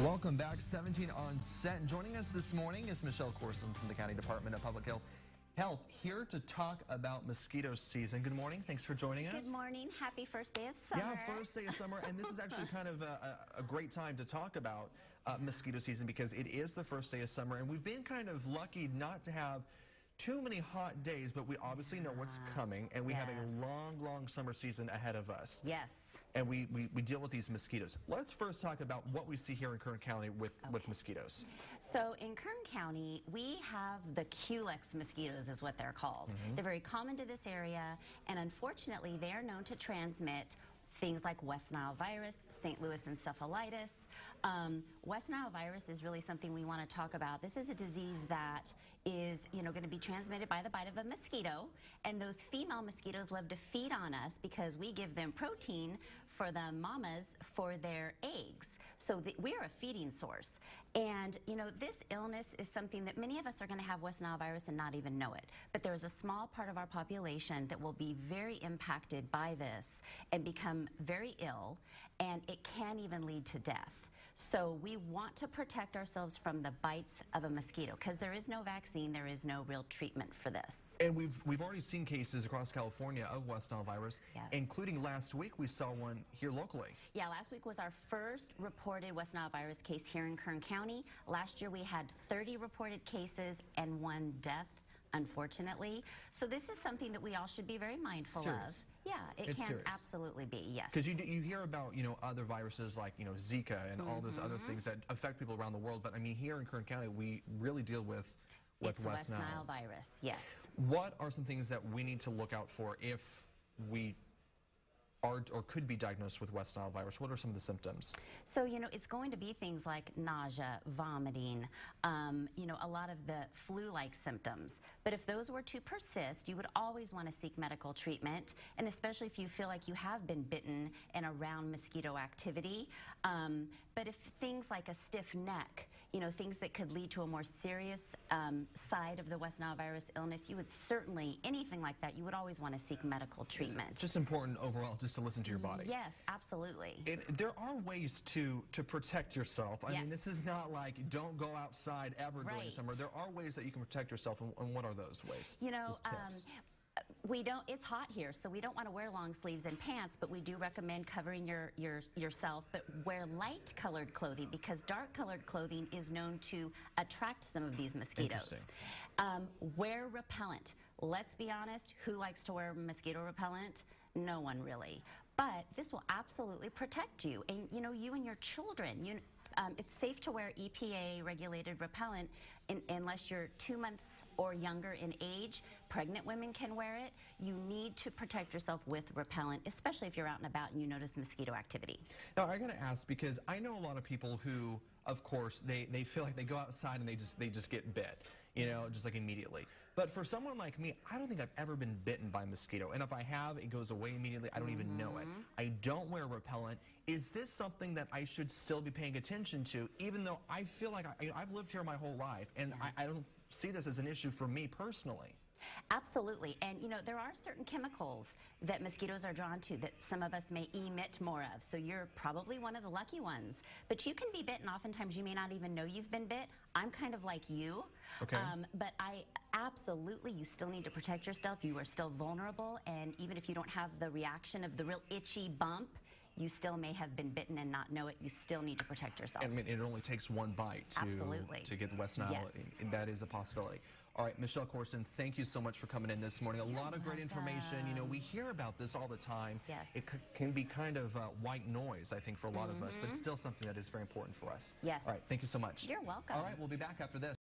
Welcome back, 17 on set. Joining us this morning is Michelle Corson from the County Department of Public Health, here to talk about mosquito season. Good morning. Thanks for joining us. Good morning. Happy first day of summer. Yeah, first day of summer. And this is actually kind of a great time to talk about mosquito season because it is the first day of summer. And we've been kind of lucky not to have too many hot days, but we obviously know what's coming, and we have a long summer season ahead of us. Yes. And we deal with these mosquitoes. Let's first talk about what we see here in Kern County with mosquitoes. So in Kern County, we have the Culex mosquitoes is what they're called. They're very common to this area, and unfortunately, they are known to transmit things like West Nile virus, St. Louis encephalitis. West Nile virus is really something we want to talk about. This is a disease that is, going to be transmitted by the bite of a mosquito, and those female mosquitoes love to feed on us because we give them protein for the mamas for their eggs. So we're a feeding source. And, this illness is something that many of us are going to have West Nile virus and not even know it. But there's a small part of our population that will be very impacted by this and become very ill, and it can even lead to death. So we want to protect ourselves from the bites of a mosquito because there is no vaccine, there is no real treatment for this. And we've already seen cases across California of West Nile virus, including last week we saw one here locally. Yeah, last week was our first reported West Nile virus case here in Kern County. Last year we had 30 reported cases and 1 death, unfortunately. So this is something that we all should be very mindful of. Yeah, it can absolutely be, yes. Because you hear about, other viruses like, Zika and all those other things that affect people around the world. But I mean, here in Kern County, we really deal with West Nile virus, yes. What are some things that we need to look out for if we are or could be diagnosed with West Nile virus? What are some of the symptoms? So, it's going to be things like nausea, vomiting, a lot of the flu-like symptoms. But if those were to persist, you would always want to seek medical treatment, and especially if you feel like you have been bitten and around mosquito activity. But if things like a stiff neck, things that could lead to a more serious side of the West Nile virus illness, you would certainly, anything like that, you would always want to seek medical treatment. Just important overall just to listen to your body. Yes, absolutely. There are ways to protect yourself. I mean, this is not like don't go outside ever during summer. There are ways that you can protect yourself, and what are those ways? It's hot here, so we don't want to wear long sleeves and pants, but we do recommend covering yourself, but wear light colored clothing because dark colored clothing is known to attract some of these mosquitoes. Wear repellent. Let's be honest, who likes to wear mosquito repellent? No one really. But this will absolutely protect you, and you and your children. It's safe to wear EPA-regulated repellent unless you're 2 months or younger in age. Pregnant women can wear it. You need to protect yourself with repellent, especially if you're out and about and you notice mosquito activity. Now, I got to ask, because I know a lot of people who, of course, they feel like they go outside and they just get bit, just like immediately. But for someone like me, I don't think I've ever been bitten by a mosquito. And if I have, it goes away immediately. I don't even know it. I don't wear repellent. Is this something that I should still be paying attention to, even though I feel like I've lived here my whole life, and I don't see this as an issue for me personally? Absolutely. And, there are certain chemicals that mosquitoes are drawn to that some of us may emit more of. So you're probably one of the lucky ones. But you can be bitten. Oftentimes you may not even know you've been bit. I'm kind of like you. Okay. But you still need to protect yourself. You are still vulnerable. And even if you don't have the reaction of the real itchy bump, you still may have been bitten and not know it. You still need to protect yourself. I mean, it only takes one bite to get the West Nile. And that is a possibility. All right, Michelle Corson, thank you so much for coming in this morning. A lot of great information. We hear about this all the time. Yes. It can be kind of white noise, I think, for a lot of us, but still something that is very important for us. Yes. All right, thank you so much. You're welcome. All right, we'll be back after this.